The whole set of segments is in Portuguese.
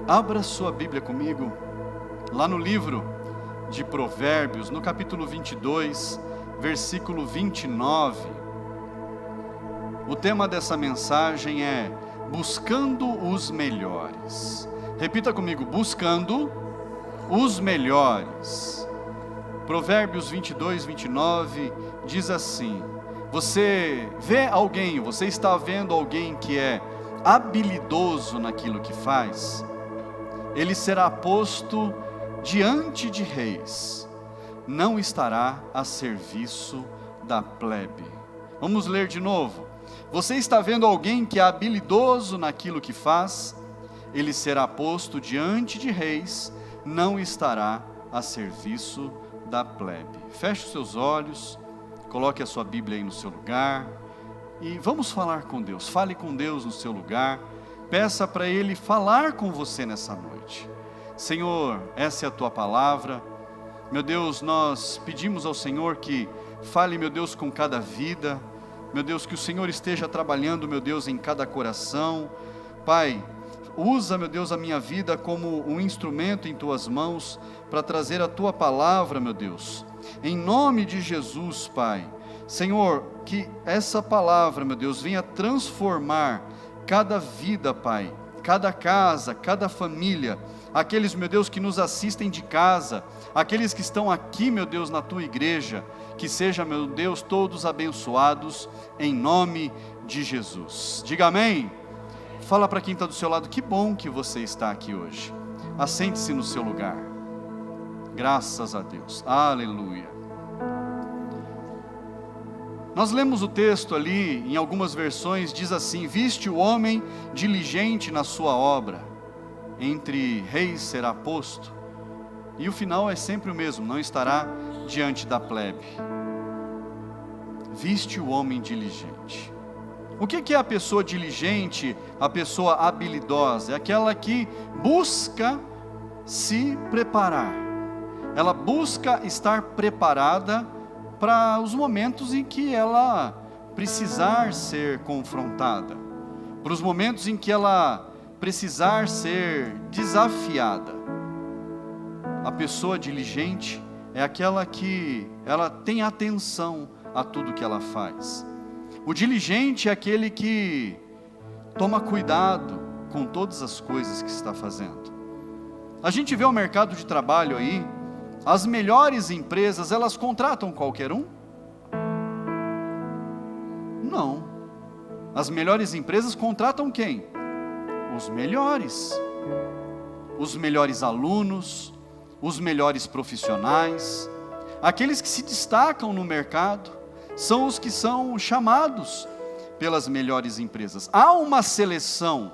Abra sua Bíblia comigo, lá no livro de Provérbios, no capítulo 22, versículo 29. O tema dessa mensagem é buscando os melhores. Repita comigo, buscando os melhores. Provérbios 22, 29 diz assim: você está vendo alguém que é habilidoso naquilo que faz? Ele será posto diante de reis, não estará a serviço da plebe. Vamos ler de novo. Você está vendo alguém que é habilidoso naquilo que faz? Ele será posto diante de reis, não estará a serviço da plebe. Feche os seus olhos, coloque a sua Bíblia aí no seu lugar e vamos falar com Deus. Fale com Deus no seu lugar. Peça para Ele falar com você nessa noite. Senhor, essa é a Tua palavra. Meu Deus, nós pedimos ao Senhor que fale, meu Deus, com cada vida. Meu Deus, que o Senhor esteja trabalhando, meu Deus, em cada coração. Pai, usa, meu Deus, a minha vida como um instrumento em Tuas mãos para trazer a Tua palavra, meu Deus. Em nome de Jesus, Pai. Senhor, que essa palavra, meu Deus, venha transformar cada vida, Pai, cada casa, cada família, aqueles, meu Deus, que nos assistem de casa, aqueles que estão aqui, meu Deus, na Tua igreja, que sejam, meu Deus, todos abençoados, em nome de Jesus. Diga amém. Fala para quem está do seu lado, que bom que você está aqui hoje. Assente-se no seu lugar. Graças a Deus. Aleluia. Nós lemos o texto ali, em algumas versões, diz assim: viste o homem diligente na sua obra, entre reis será posto. E o final é sempre o mesmo, não estará diante da plebe. Viste o homem diligente. O que é a pessoa diligente, a pessoa habilidosa? É aquela que busca se preparar. Ela busca estar preparada para os momentos em que ela precisar ser confrontada, para os momentos em que ela precisar ser desafiada. A pessoa diligente é aquela que ela tem atenção a tudo que ela faz. O diligente é aquele que toma cuidado com todas as coisas que está fazendo. A gente vê o mercado de trabalho aí. As melhores empresas, elas contratam qualquer um? Não. As melhores empresas contratam quem? Os melhores. Os melhores alunos, os melhores profissionais, aqueles que se destacam no mercado, são os que são chamados pelas melhores empresas. Há uma seleção,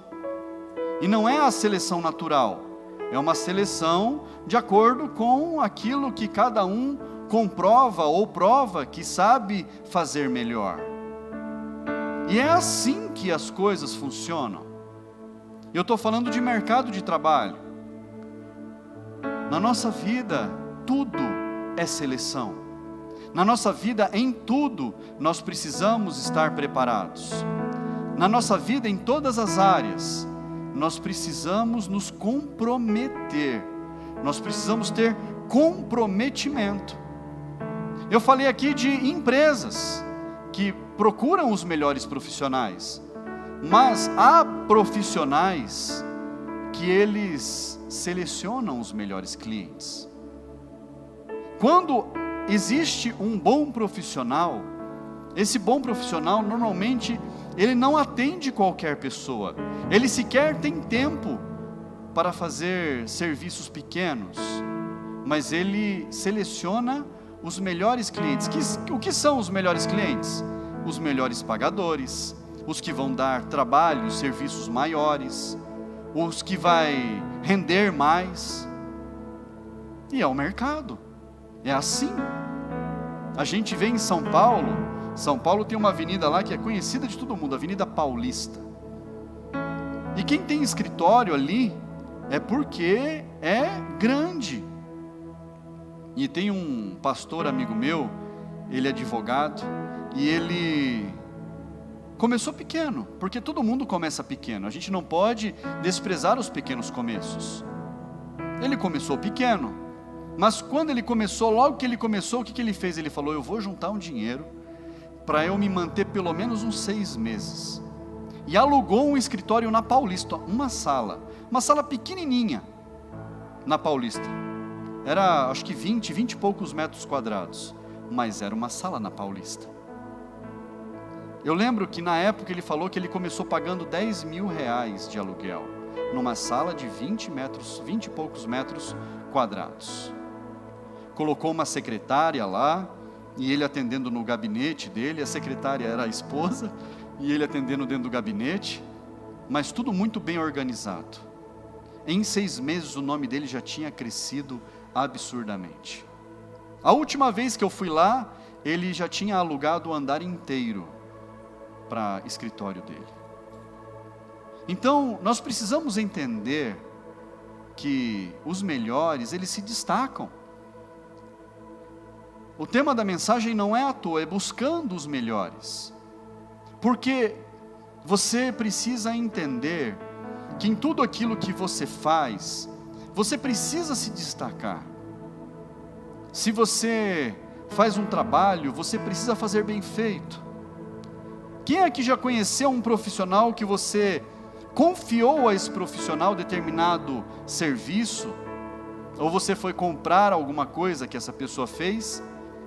e não é a seleção natural, é uma seleção de acordo com aquilo que cada um comprova ou prova que sabe fazer melhor. E é assim que as coisas funcionam. Eu estou falando de mercado de trabalho. Na nossa vida, tudo é seleção. Na nossa vida, em tudo, nós precisamos estar preparados. Na nossa vida, em todas as áreas, nós precisamos nos comprometer. Nós precisamos ter comprometimento. Eu falei aqui de empresas que procuram os melhores profissionais, mas há profissionais que eles selecionam os melhores clientes. Quando existe um bom profissional, esse bom profissional normalmente ele não atende qualquer pessoa. Ele sequer tem tempo para fazer serviços pequenos, mas ele seleciona os melhores clientes. O que são os melhores clientes? Os melhores pagadores, os que vão dar trabalho, serviços maiores, os que vai render mais. E é o mercado, é assim. A gente vê em São Paulo tem uma avenida lá que é conhecida de todo mundo, a Avenida Paulista. E quem tem escritório ali é porque é grande. E tem um pastor amigo meu, ele é advogado, e ele começou pequeno, porque todo mundo começa pequeno, a gente não pode desprezar os pequenos começos. Ele começou pequeno, mas quando ele começou, logo que ele começou, o que ele fez? Ele falou: eu vou juntar um dinheiro para eu me manter pelo menos uns 6 meses. E alugou um escritório na Paulista, uma sala pequenininha na Paulista. Era acho que 20 e poucos metros quadrados, mas era uma sala na Paulista. Eu lembro que na época ele falou que ele começou pagando R$10.000 de aluguel, numa sala de 20 e poucos metros quadrados. Colocou uma secretária lá, e ele atendendo no gabinete dele, a secretária era a esposa, e ele atendendo dentro do gabinete, mas tudo muito bem organizado. Em 6 meses o nome dele já tinha crescido absurdamente. A última vez que eu fui lá, ele já tinha alugado o andar inteiro para escritório dele. Então, nós precisamos entender que os melhores, eles se destacam. O tema da mensagem não é à toa, é buscando os melhores. Porque você precisa entender que em tudo aquilo que você faz, você precisa se destacar. Se você faz um trabalho, você precisa fazer bem feito. Quem aqui já conheceu um profissional que você confiou a esse profissional determinado serviço, ou você foi comprar alguma coisa que essa pessoa fez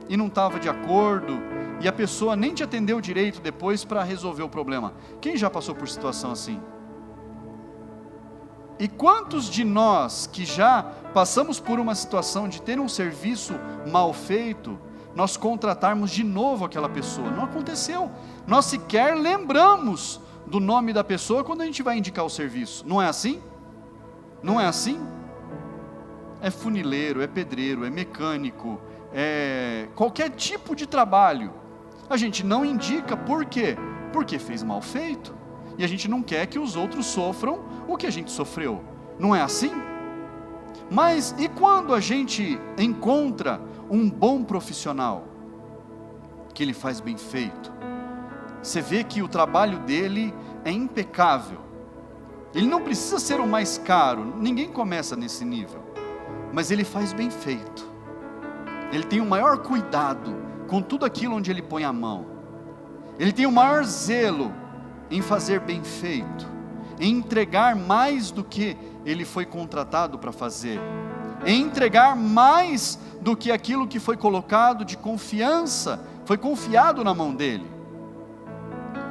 e não estava de acordo, e a pessoa nem te atendeu direito depois para resolver o problema? Quem já passou por situação assim? E quantos de nós que já passamos por uma situação de ter um serviço mal feito, nós contratarmos de novo aquela pessoa? Não aconteceu. Nós sequer lembramos do nome da pessoa quando a gente vai indicar o serviço. Não é assim? Não é assim? É funileiro, é pedreiro, é mecânico, é qualquer tipo de trabalho. A gente não indica, por quê? Porque fez mal feito. E a gente não quer que os outros sofram o que a gente sofreu. Não é assim? Mas e quando a gente encontra um bom profissional, que ele faz bem feito? Você vê que o trabalho dele é impecável. Ele não precisa ser o mais caro, ninguém começa nesse nível, mas ele faz bem feito. Ele tem o maior cuidado com tudo aquilo onde ele põe a mão. Ele tem o maior zelo em fazer bem feito, em entregar mais do que ele foi contratado para fazer, em entregar mais do que aquilo que foi colocado de confiança, foi confiado na mão dele.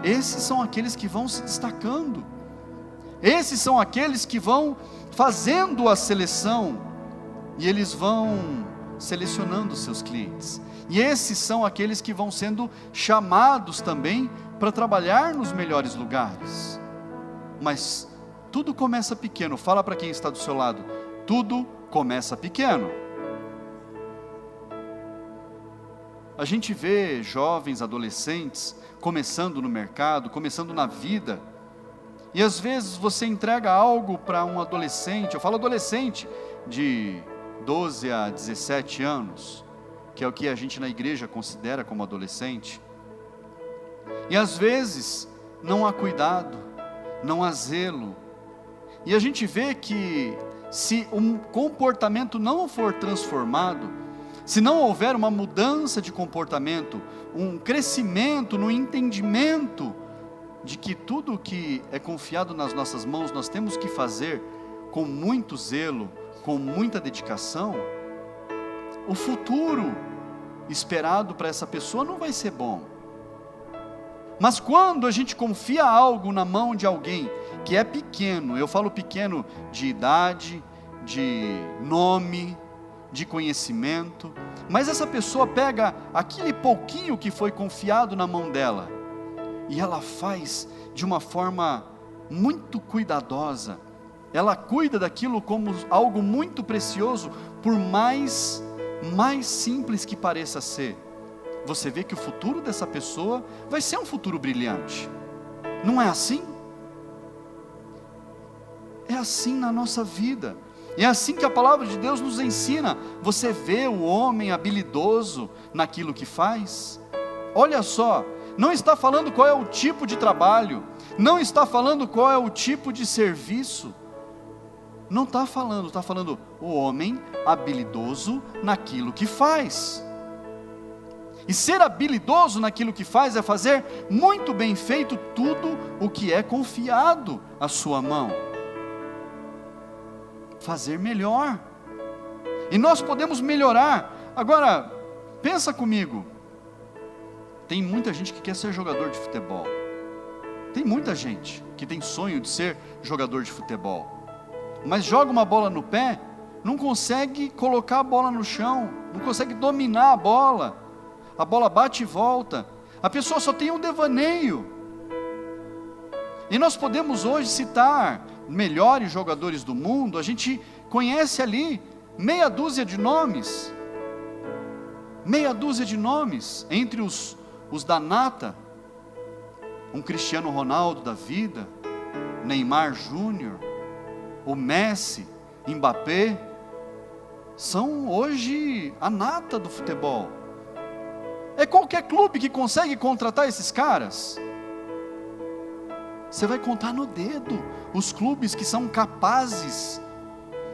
Esses são aqueles que vão se destacando, esses são aqueles que vão fazendo a seleção, e eles vão selecionando seus clientes, e esses são aqueles que vão sendo chamados também para trabalhar nos melhores lugares. Mas tudo começa pequeno. Fala para quem está do seu lado: tudo começa pequeno. A gente vê jovens, adolescentes começando no mercado, começando na vida, e às vezes você entrega algo para um adolescente, eu falo adolescente de 12 a 17 anos, que é o que a gente na igreja considera como adolescente, e às vezes não há cuidado, não há zelo, e a gente vê que se um comportamento não for transformado, se não houver uma mudança de comportamento, um crescimento no entendimento de que tudo que é confiado nas nossas mãos, nós temos que fazer com muito zelo, com muita dedicação, o futuro esperado para essa pessoa não vai ser bom. Mas quando a gente confia algo na mão de alguém que é pequeno, eu falo pequeno de idade, de nome, de conhecimento, mas essa pessoa pega aquele pouquinho que foi confiado na mão dela, e ela faz de uma forma muito cuidadosa, ela cuida daquilo como algo muito precioso, por mais simples que pareça ser. Você vê que o futuro dessa pessoa vai ser um futuro brilhante. Não é assim? É assim na nossa vida. É assim que a palavra de Deus nos ensina. Você vê o homem habilidoso naquilo que faz? Olha só, não está falando qual é o tipo de trabalho, não está falando qual é o tipo de serviço, não está falando o homem habilidoso naquilo que faz. E ser habilidoso naquilo que faz é fazer muito bem feito tudo o que é confiado à sua mão. Fazer melhor. E nós podemos melhorar. Agora, pensa comigo. Tem muita gente que quer ser jogador de futebol. Tem muita gente que tem sonho de ser jogador de futebol. Mas joga uma bola no pé, não consegue colocar a bola no chão, não consegue dominar a bola bate e volta, a pessoa só tem um devaneio. E nós podemos hoje citar melhores jogadores do mundo, a gente conhece ali meia dúzia de nomes, entre os da nata, um Cristiano Ronaldo da vida, Neymar Júnior, o Messi, Mbappé, são hoje a nata do futebol. É qualquer clube que consegue contratar esses caras. Você vai contar no dedo os clubes que são capazes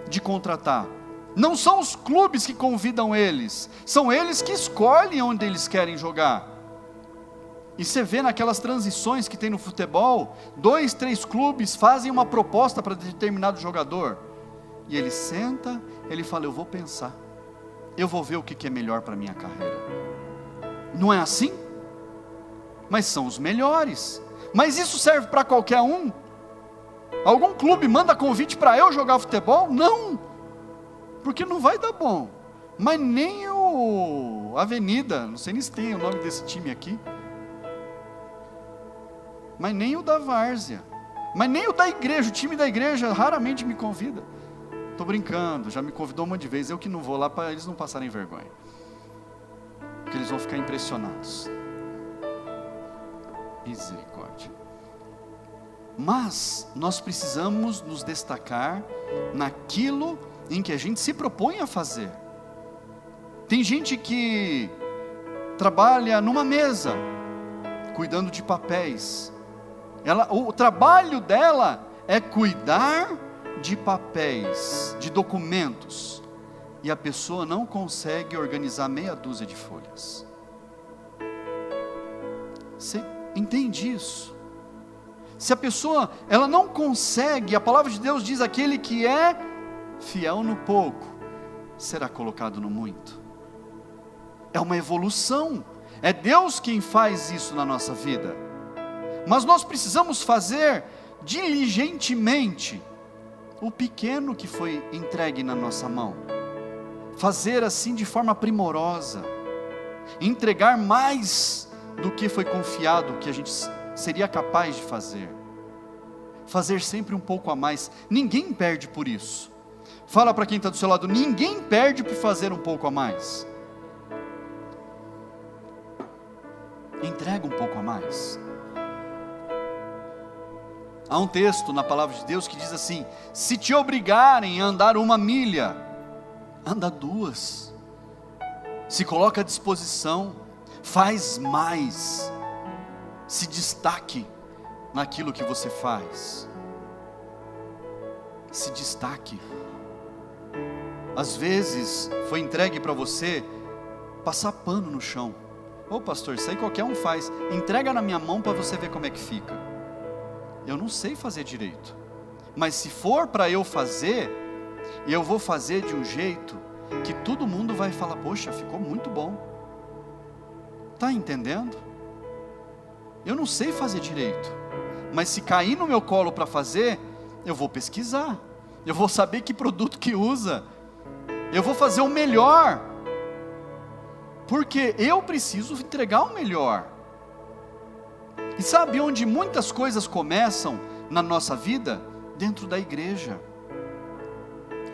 de contratar. Não são os clubes que convidam eles, são eles que escolhem onde eles querem jogar. E você vê naquelas transições que tem no futebol, 2, 3 clubes fazem uma proposta para determinado jogador, e ele senta, ele fala, eu vou pensar, eu vou ver o que é melhor para a minha carreira. Não é assim? Mas são os melhores. Mas isso serve para qualquer um? Algum clube manda convite para eu jogar futebol? Não, porque não vai dar bom. Mas nem o Avenida, não sei nem se tem o nome desse time aqui, mas nem o da Várzea, mas nem o da igreja, o time da igreja raramente me convida. Estou brincando, já me convidou um monte de vezes, eu que não vou lá para eles não passarem vergonha, porque eles vão ficar impressionados. Misericórdia. Mas nós precisamos nos destacar naquilo em que a gente se propõe a fazer. Tem gente que trabalha numa mesa, cuidando de papéis. O trabalho dela é cuidar de papéis, de documentos. E a pessoa não consegue organizar meia dúzia de folhas. Você entende isso? Se a pessoa, ela não consegue, a palavra de Deus diz, aquele que é fiel no pouco, será colocado no muito. É uma evolução, é Deus quem faz isso na nossa vida. Mas nós precisamos fazer diligentemente o pequeno que foi entregue na nossa mão. Fazer assim de forma primorosa, entregar mais do que foi confiado, que a gente seria capaz de fazer. Fazer sempre um pouco a mais. Ninguém perde por isso. Fala para quem está do seu lado, ninguém perde por fazer um pouco a mais. Entrega um pouco a mais. Há um texto na palavra de Deus que diz assim: se te obrigarem a andar 1 milha, anda 2. Se coloca à disposição, faz mais, se destaque naquilo que você faz, se destaque. Às vezes foi entregue para você passar pano no chão. Ô pastor, isso aí qualquer um faz. Entrega na minha mão para você ver como é que fica. Eu não sei fazer direito, mas se for para eu fazer, eu vou fazer de um jeito que todo mundo vai falar: poxa, ficou muito bom. Está entendendo? Eu não sei fazer direito, mas se cair no meu colo para fazer, eu vou pesquisar, eu vou saber que produto que usa, eu vou fazer o melhor, porque eu preciso entregar o melhor. E sabe onde muitas coisas começam na nossa vida? Dentro da igreja.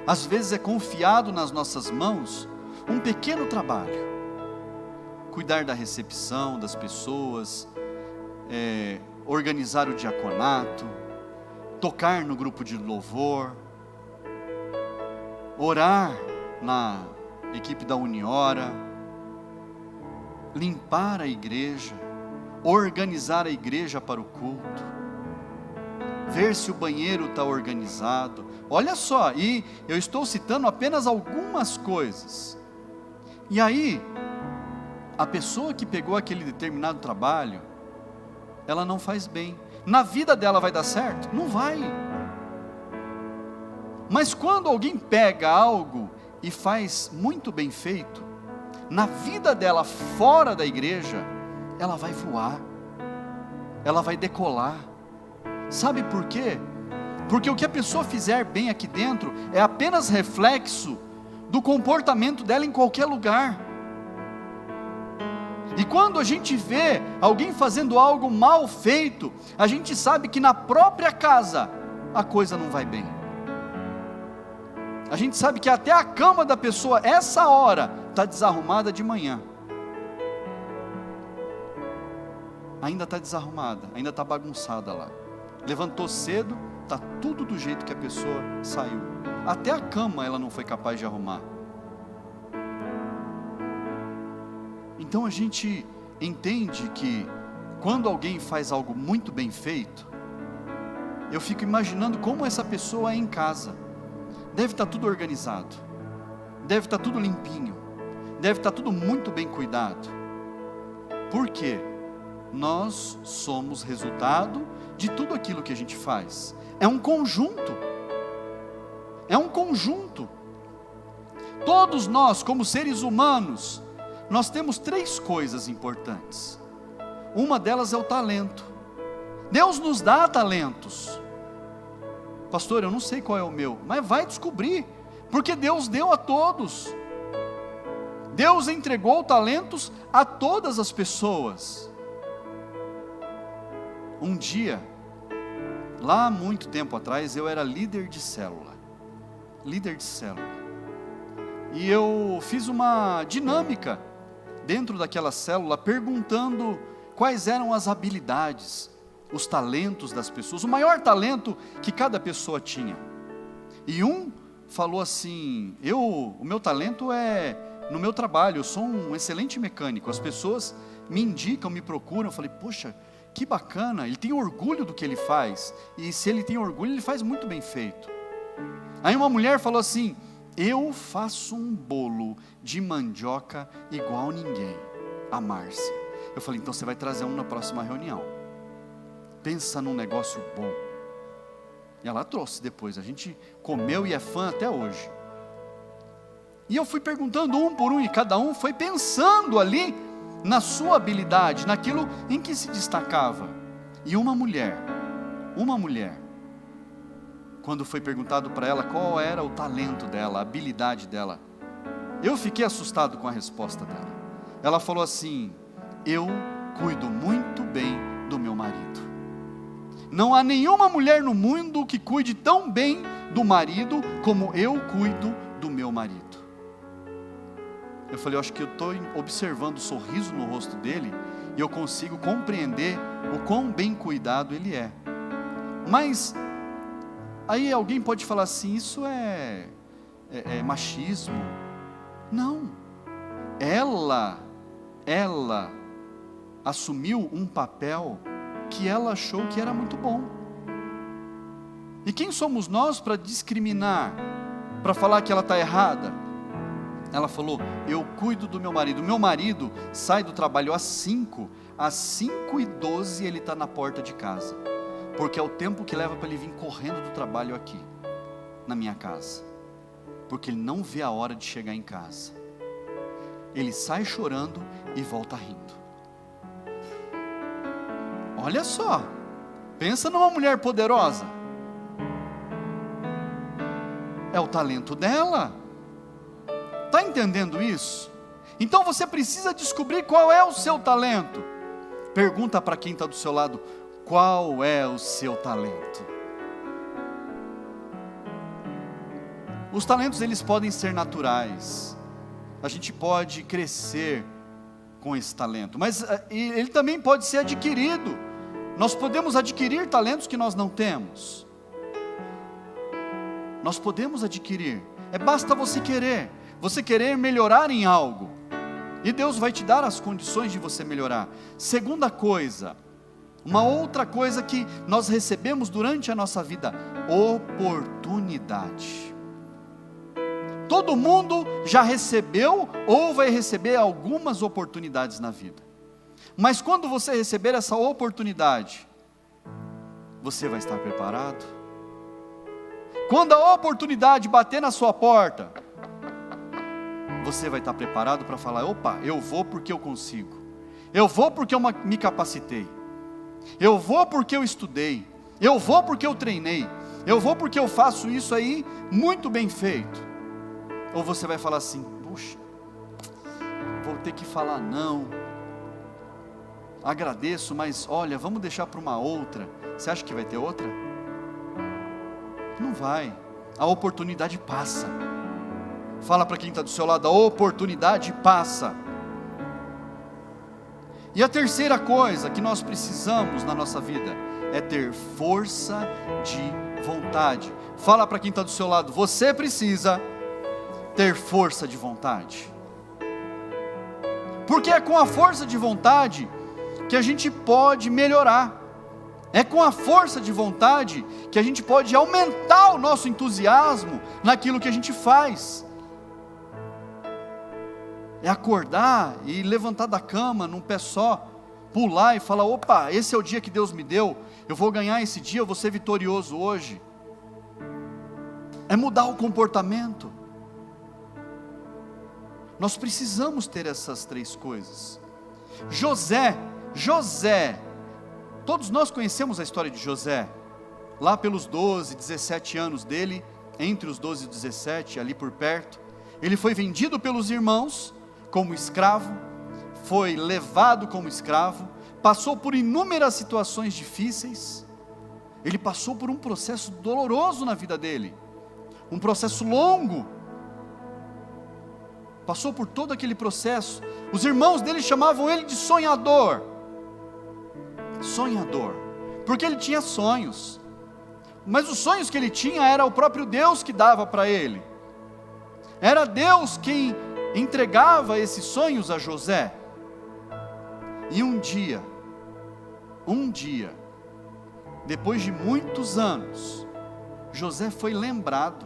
Às vezes é confiado nas nossas mãos um pequeno trabalho. Cuidar da recepção das pessoas, organizar o diaconato, tocar no grupo de louvor, orar na equipe da Uniora, limpar a igreja, organizar a igreja para o culto, ver se o banheiro está organizado. Olha só, e eu estou citando apenas algumas coisas. E aí, a pessoa que pegou aquele determinado trabalho, ela não faz bem. Na vida dela vai dar certo? Não vai. Mas quando alguém pega algo e faz muito bem feito, na vida dela fora da igreja, ela vai voar, ela vai decolar. Sabe por quê? Porque o que a pessoa fizer bem aqui dentro é apenas reflexo do comportamento dela em qualquer lugar. E quando a gente vê alguém fazendo algo mal feito, a gente sabe que na própria casa a coisa não vai bem. A gente sabe que até a cama da pessoa, essa hora, está desarrumada de manhã. Ainda está desarrumada, ainda está bagunçada lá. Levantou cedo, está tudo do jeito que a pessoa saiu. Até a cama ela não foi capaz de arrumar. Então a gente entende que quando alguém faz algo muito bem feito, eu fico imaginando como essa pessoa é em casa. Deve estar tudo organizado, deve estar tudo limpinho, deve estar tudo muito bem cuidado. Por quê? Nós somos resultado de tudo aquilo que a gente faz. É um conjunto. É um conjunto. Todos nós, como seres humanos, nós temos 3 coisas importantes. Uma delas é o talento. Deus nos dá talentos. Pastor, eu não sei qual é o meu, mas vai descobrir, porque Deus deu a todos. Deus entregou talentos a todas as pessoas. Um dia, lá há muito tempo atrás, eu era líder de célula. E eu fiz uma dinâmica dentro daquela célula, perguntando quais eram as habilidades, os talentos das pessoas, o maior talento que cada pessoa tinha. E um falou assim: o meu talento é no meu trabalho, eu sou um excelente mecânico, as pessoas me indicam, me procuram. Eu falei, poxa, que bacana, ele tem orgulho do que ele faz, e se ele tem orgulho, ele faz muito bem feito. Aí uma mulher falou assim: eu faço um bolo de mandioca igual ninguém, a Márcia. Eu falei, então você vai trazer um na próxima reunião. Pensa num negócio bom. E ela trouxe depois, a gente comeu e é fã até hoje. E eu fui perguntando um por um, e cada um foi pensando ali na sua habilidade, naquilo em que se destacava. E uma mulher, quando foi perguntado para ela qual era o talento dela, a habilidade dela, eu fiquei assustado com a resposta dela. Ela falou assim: eu cuido muito bem do meu marido. Não há nenhuma mulher no mundo que cuide tão bem do marido como eu cuido do meu marido. Eu falei, eu acho que eu estou observando o sorriso no rosto dele, e eu consigo compreender o quão bem cuidado ele é. Mas aí alguém pode falar assim, isso é machismo. Não, ela assumiu um papel que ela achou que era muito bom. E quem somos nós para discriminar, para falar que ela está errada? Ela falou, eu cuido do meu marido. Meu marido sai do trabalho às 5, às 5:12 ele está na porta de casa, porque é o tempo que leva para ele vir correndo do trabalho aqui, na minha casa, porque ele não vê a hora de chegar em casa. Ele sai chorando e volta rindo. Olha só, pensa numa mulher poderosa. É o talento dela. Está entendendo isso? Então você precisa descobrir qual é o seu talento. Pergunta para quem está do seu lado, qual é o seu talento? Os talentos, eles podem ser naturais. A gente pode crescer com esse talento, mas ele também pode ser adquirido. Nós podemos adquirir talentos que nós não temos. Nós podemos adquirir. Basta você querer melhorar em algo. E Deus vai te dar as condições de você melhorar. Segunda coisa, uma outra coisa que nós recebemos durante a nossa vida: oportunidade. Todo mundo já recebeu ou vai receber algumas oportunidades na vida. Mas quando você receber essa oportunidade, você vai estar preparado? Quando a oportunidade bater na sua porta, você vai estar preparado para falar: opa, eu vou porque eu consigo, eu vou porque eu me capacitei, eu vou porque eu estudei, eu vou porque eu treinei, eu vou porque eu faço isso aí muito bem feito? Ou você vai falar assim: puxa, vou ter que falar não, agradeço, mas olha, vamos deixar para uma outra. Você acha que vai ter outra? Não vai. A oportunidade passa. Fala para quem está do seu lado: a oportunidade passa. E a terceira coisa que nós precisamos na nossa vida é ter força de vontade. Fala para quem está do seu lado: você precisa ter força de vontade. Porque é com a força de vontade que a gente pode melhorar. É com a força de vontade que a gente pode aumentar o nosso entusiasmo naquilo que a gente faz. É acordar e levantar da cama num pé só, pular e falar: opa, esse é o dia que Deus me deu, eu vou ganhar esse dia, eu vou ser vitorioso hoje. É mudar o comportamento. Nós precisamos ter essas três coisas. José, todos nós conhecemos a história de José, lá pelos 12, 17 anos dele, entre os 12 e 17, ali por perto, ele foi vendido pelos irmãos como escravo, foi levado como escravo, passou por inúmeras situações difíceis, ele passou por um processo doloroso na vida dele, um processo longo, passou por todo aquele processo. Os irmãos dele chamavam ele de sonhador, porque ele tinha sonhos, mas os sonhos que ele tinha era o próprio Deus que dava para ele, era Deus quem entregava esses sonhos a José. E um dia, depois de muitos anos, José foi lembrado,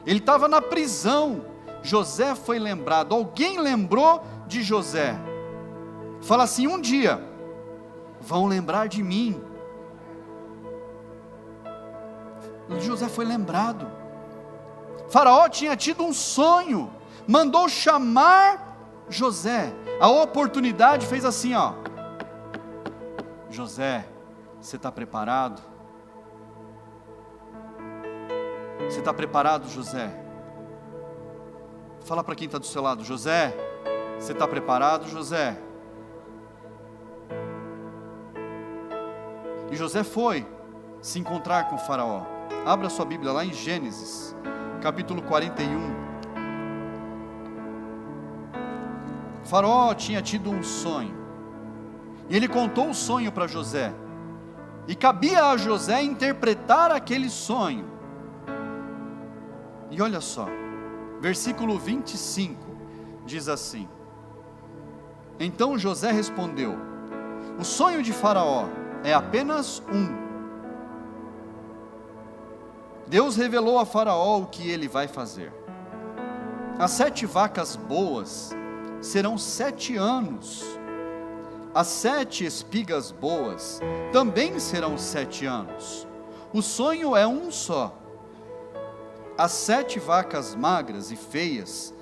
ele estava na prisão, José foi lembrado, alguém lembrou de José, fala assim: um dia, vão lembrar de mim. José foi lembrado. Faraó tinha tido um sonho, mandou chamar José, a oportunidade fez assim, ó: José, você está preparado? Você está preparado, José? Fala para quem está do seu lado: José, você está preparado, José? E José foi se encontrar com o Faraó. Abra sua Bíblia lá em Gênesis, capítulo 41. O Faraó tinha tido um sonho, e ele contou o sonho para José, e cabia a José interpretar aquele sonho. E olha só, versículo 25, diz assim: então José respondeu: o sonho de Faraó é apenas um. Deus revelou a Faraó o que ele vai fazer. As 7 vacas boas serão 7 anos. As 7 espigas boas também serão 7 anos. O sonho é um só. As 7 vacas magras e feias,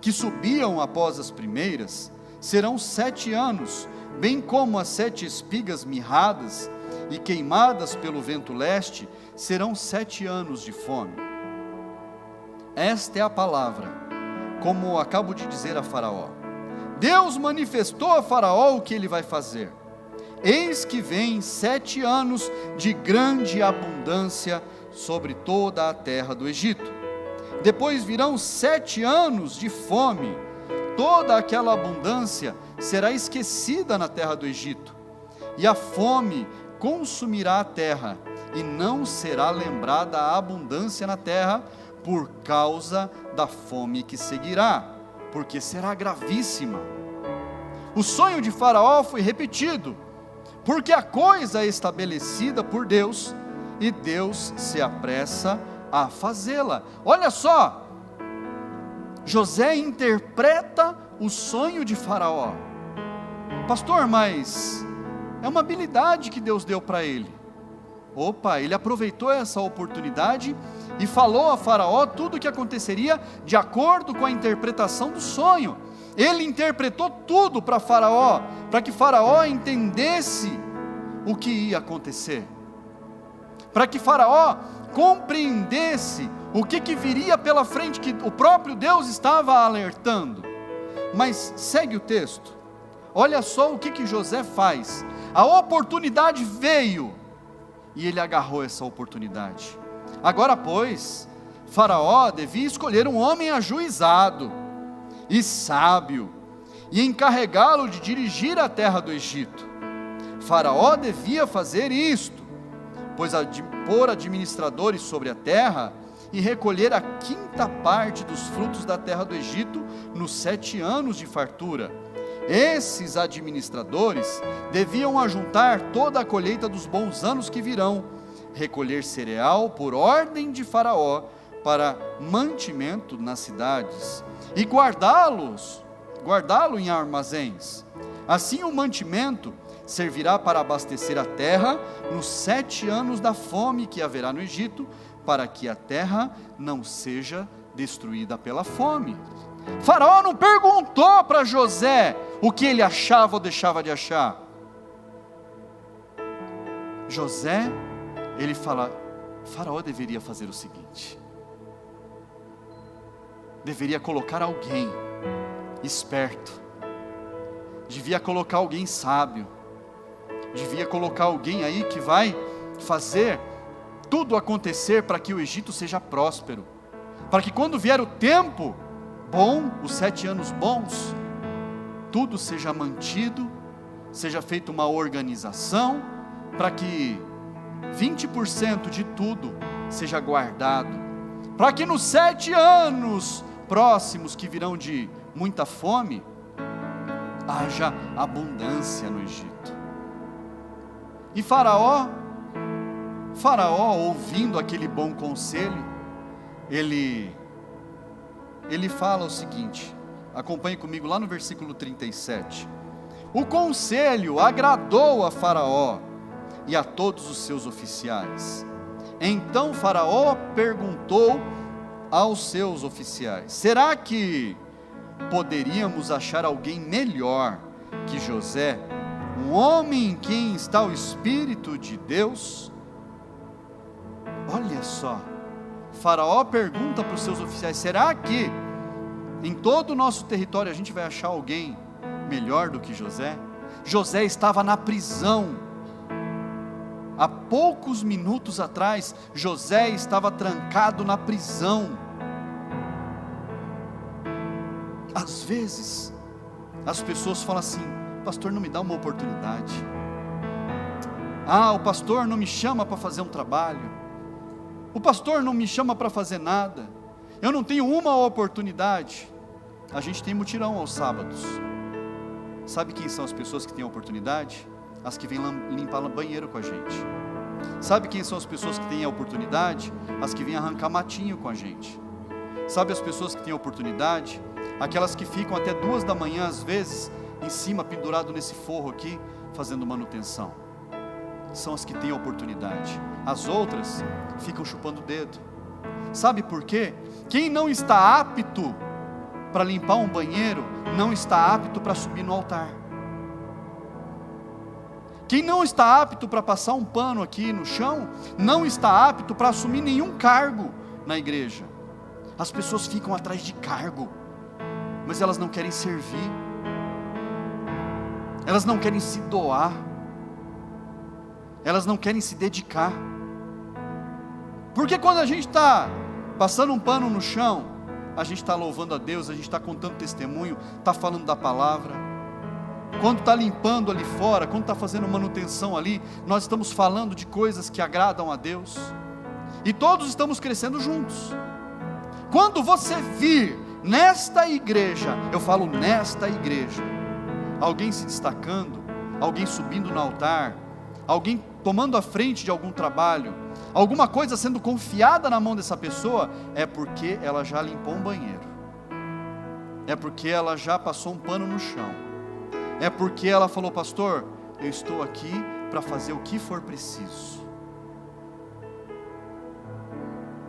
que subiam após as primeiras, serão 7 anos, bem como as 7 espigas mirradas e queimadas pelo vento leste, serão 7 anos de fome. Esta é a palavra, como acabo de dizer a Faraó. Deus manifestou a Faraó o que ele vai fazer. Eis que vem 7 anos de grande abundância sobre toda a terra do Egito. Depois virão 7 anos de fome. Toda aquela abundância será esquecida na terra do Egito, e a fome consumirá a terra, e não será lembrada a abundância na terra, por causa da fome que seguirá. porque será gravíssima. O sonho de Faraó foi repetido, porque a coisa é estabelecida por Deus, e Deus se apressa a fazê-la. Olha só, José interpreta o sonho de Faraó. Pastor, mas é uma habilidade que Deus deu para ele. Opa, ele aproveitou essa oportunidade e falou a Faraó tudo o que aconteceria de acordo com a interpretação do sonho. Ele interpretou tudo para Faraó, para que Faraó entendesse o que ia acontecer, para que Faraó compreendesse o que viria pela frente, que o próprio Deus estava alertando. Mas segue o texto, olha só o que José faz. A oportunidade veio, e ele agarrou essa oportunidade. Agora, pois, Faraó devia escolher um homem ajuizado e sábio, e encarregá-lo de dirigir a terra do Egito. Faraó devia fazer isto, pois pôr administradores sobre a terra, e recolher a 5ª parte dos frutos da terra do Egito, nos 7 anos de fartura. Esses administradores deviam ajuntar toda a colheita dos bons anos que virão, recolher cereal por ordem de Faraó, para mantimento nas cidades, e guardá-lo em armazéns. Assim o mantimento servirá para abastecer a terra nos 7 anos da fome que haverá no Egito, para que a terra não seja destruída pela fome. Faraó não perguntou para José o que ele achava ou deixava de achar. José, ele fala, Faraó deveria fazer o seguinte: deveria colocar alguém esperto, devia colocar alguém sábio, devia colocar alguém aí que vai fazer tudo acontecer para que o Egito seja próspero, para que quando vier o tempo bom, os 7 anos bons, tudo seja mantido, seja feita uma organização, para que 20% de tudo seja guardado, para que nos 7 anos próximos que virão de muita fome, haja abundância no Egito. E Faraó, ouvindo aquele bom conselho, ele fala o seguinte, acompanhe comigo lá no versículo 37, o conselho agradou a Faraó e a todos os seus oficiais. Então Faraó perguntou aos seus oficiais, será que poderíamos achar alguém melhor que José, um homem em quem está o Espírito de Deus? Olha só, Faraó pergunta para os seus oficiais, será que em todo o nosso território a gente vai achar alguém melhor do que José? José estava na prisão, há poucos minutos atrás, José estava trancado na prisão. Às vezes, as pessoas falam assim, pastor, não me dá uma oportunidade, o pastor não me chama para fazer um trabalho, o pastor não me chama para fazer nada, eu não tenho uma oportunidade. A gente tem mutirão aos sábados, sabe quem são as pessoas que têm oportunidade? As que vêm limpar banheiro com a gente. Sabe quem são as pessoas que têm a oportunidade? As que vêm arrancar matinho com a gente. Sabe as pessoas que têm oportunidade? Aquelas que ficam até 2 da manhã, às vezes, em cima, pendurado nesse forro aqui, fazendo manutenção. São as que têm a oportunidade. As outras ficam chupando o dedo. Sabe por quê? Quem não está apto para limpar um banheiro, não está apto para subir no altar. Quem não está apto para passar um pano aqui no chão, não está apto para assumir nenhum cargo na igreja. As pessoas ficam atrás de cargo, mas elas não querem servir, elas não querem se doar, elas não querem se dedicar. Porque quando a gente está passando um pano no chão, a gente está louvando a Deus, a gente está contando testemunho, está falando da palavra. Quando está limpando ali fora, quando está fazendo manutenção ali, nós estamos falando de coisas que agradam a Deus, e todos estamos crescendo juntos. Quando você vir nesta igreja, eu falo nesta igreja, alguém se destacando, alguém subindo no altar, alguém tomando a frente de algum trabalho, alguma coisa sendo confiada na mão dessa pessoa, é porque ela já limpou um banheiro, é porque ela já passou um pano no chão, é porque ela falou: pastor, eu estou aqui para fazer o que for preciso.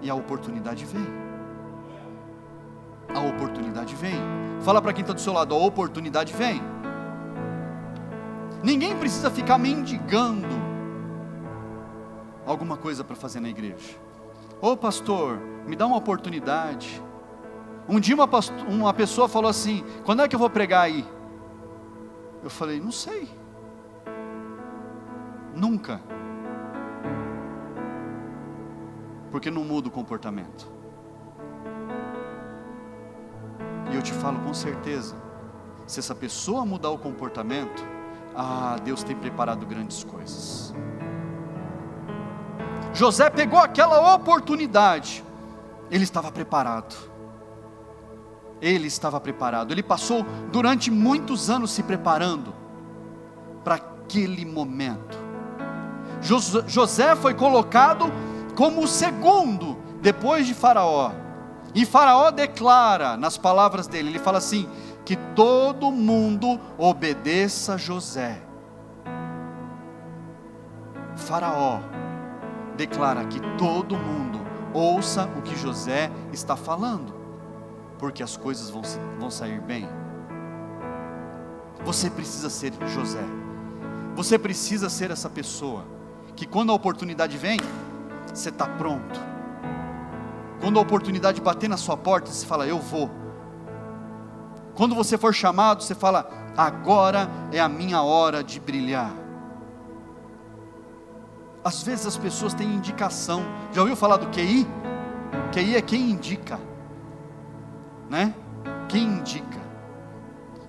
E a oportunidade vem. A oportunidade vem. Fala para quem está do seu lado: a oportunidade vem. Ninguém precisa ficar mendigando alguma coisa para fazer na igreja. Ô pastor, me dá uma oportunidade. Um dia uma pessoa falou assim: quando é que eu vou pregar aí? Eu falei: não sei. Nunca. Porque não muda o comportamento. E eu te falo com certeza, se essa pessoa mudar o comportamento, Deus tem preparado grandes coisas. José pegou aquela oportunidade, ele estava preparado. Ele estava preparado. Ele passou durante muitos anos se preparando para aquele momento. José foi colocado como o segundo depois de Faraó. E Faraó declara nas palavras dele, ele fala assim: que todo mundo obedeça a José. Faraó declara que todo mundo ouça o que José está falando, porque as coisas vão sair bem. Você precisa ser José. Você precisa ser essa pessoa que quando a oportunidade vem, você está pronto. Quando a oportunidade bater na sua porta, você fala: eu vou. Quando você for chamado, você fala: agora é a minha hora de brilhar. Às vezes as pessoas têm indicação. Já ouviu falar do QI? QI é quem indica, né? Quem indica.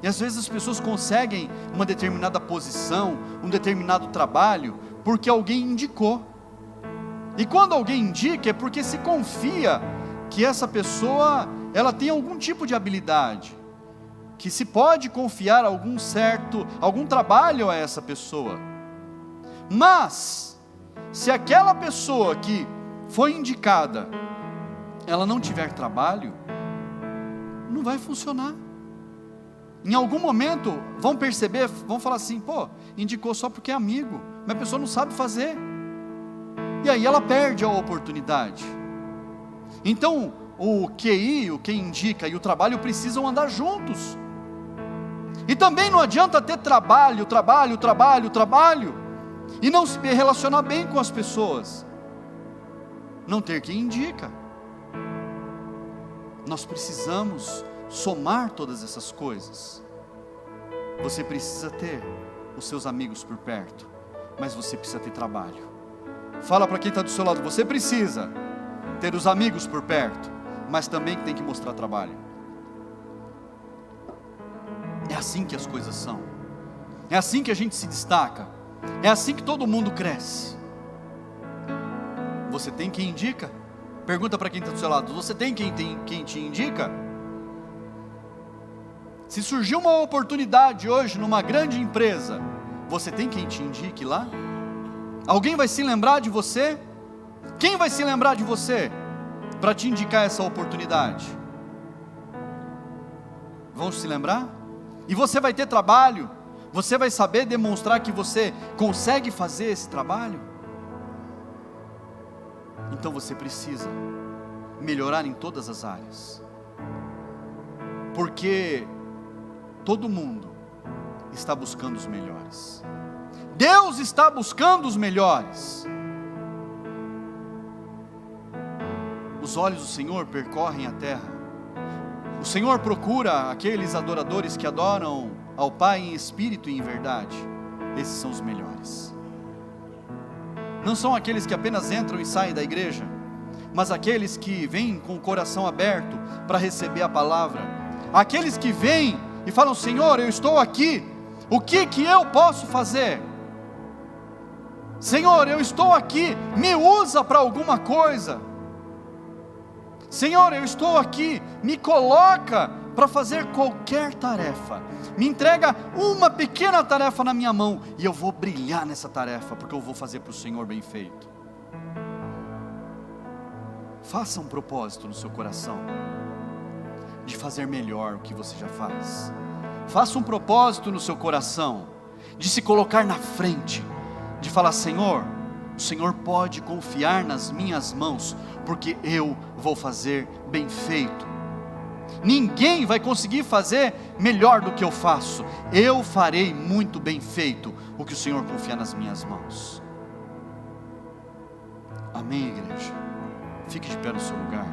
E às vezes as pessoas conseguem uma determinada posição, um determinado trabalho, porque alguém indicou. E quando alguém indica, é porque se confia que essa pessoa, ela tem algum tipo de habilidade, que se pode confiar algum trabalho a essa pessoa. Mas, se aquela pessoa que foi indicada, ela não tiver trabalho, não vai funcionar. Em algum momento, vão perceber, vão falar assim: pô, indicou só porque é amigo, mas a pessoa não sabe fazer. E aí ela perde a oportunidade. Então, o QI, o que indica, e o trabalho precisam andar juntos. E também não adianta ter trabalho, e não se relacionar bem com as pessoas. Não ter quem indica. Nós precisamos somar todas essas coisas. Você precisa ter os seus amigos por perto, mas você precisa ter trabalho. Fala para quem está do seu lado: você precisa ter os amigos por perto, mas também tem que mostrar trabalho. É assim que as coisas são. É assim que a gente se destaca. É assim que todo mundo cresce. Você tem quem indica? Pergunta para quem está do seu lado: você tem quem te indica? Se surgir uma oportunidade hoje numa grande empresa, você tem quem te indique lá? Alguém vai se lembrar de você? Quem vai se lembrar de você para te indicar essa oportunidade? Vão se lembrar? E você vai ter trabalho? Você vai saber demonstrar que você consegue fazer esse trabalho? Então você precisa melhorar em todas as áreas, porque todo mundo está buscando os melhores. Deus está buscando os melhores. Os olhos do Senhor percorrem a terra. O Senhor procura aqueles adoradores que adoram ao Pai em espírito e em verdade. Esses são os melhores. Não são aqueles que apenas entram e saem da igreja, mas aqueles que vêm com o coração aberto para receber a palavra. Aqueles que vêm e falam: Senhor, eu estou aqui, o que eu posso fazer? Senhor, eu estou aqui, me usa para alguma coisa. Senhor, eu estou aqui, me coloca para fazer qualquer tarefa, me entrega uma pequena tarefa na minha mão, e eu vou brilhar nessa tarefa, porque eu vou fazer para o Senhor bem feito. Faça um propósito no seu coração, de fazer melhor o que você já faz. Faça um propósito no seu coração, de se colocar na frente, de falar: Senhor, o Senhor pode confiar nas minhas mãos, porque eu vou fazer bem feito. Ninguém vai conseguir fazer melhor do que eu faço. Eu farei muito bem feito o que o Senhor confia nas minhas mãos. Amém, igreja? Fique de pé no seu lugar.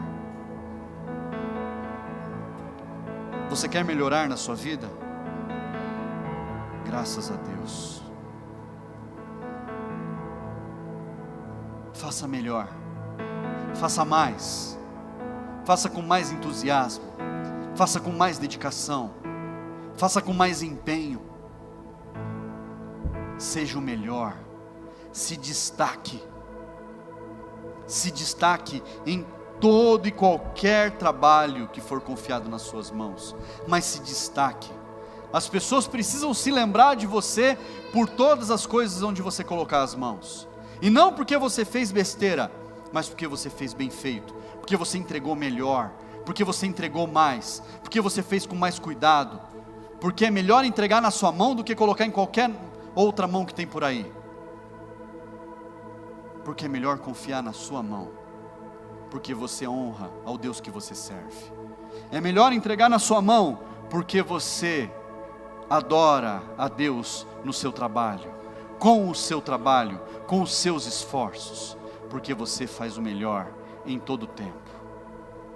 Você quer melhorar na sua vida? Graças a Deus. Faça melhor, faça mais, faça com mais entusiasmo, faça com mais dedicação, faça com mais empenho. Seja o melhor, se destaque em todo e qualquer trabalho que for confiado nas suas mãos, mas se destaque. As pessoas precisam se lembrar de você por todas as coisas onde você colocar as mãos. E não porque você fez besteira, mas porque você fez bem feito, porque você entregou melhor, porque você entregou mais, porque você fez com mais cuidado, porque é melhor entregar na sua mão do que colocar em qualquer outra mão que tem por aí, porque é melhor confiar na sua mão, porque você honra ao Deus que você serve. É melhor entregar na sua mão, porque você adora a Deus no seu trabalho, com o seu trabalho, com os seus esforços, porque você faz o melhor em todo o tempo.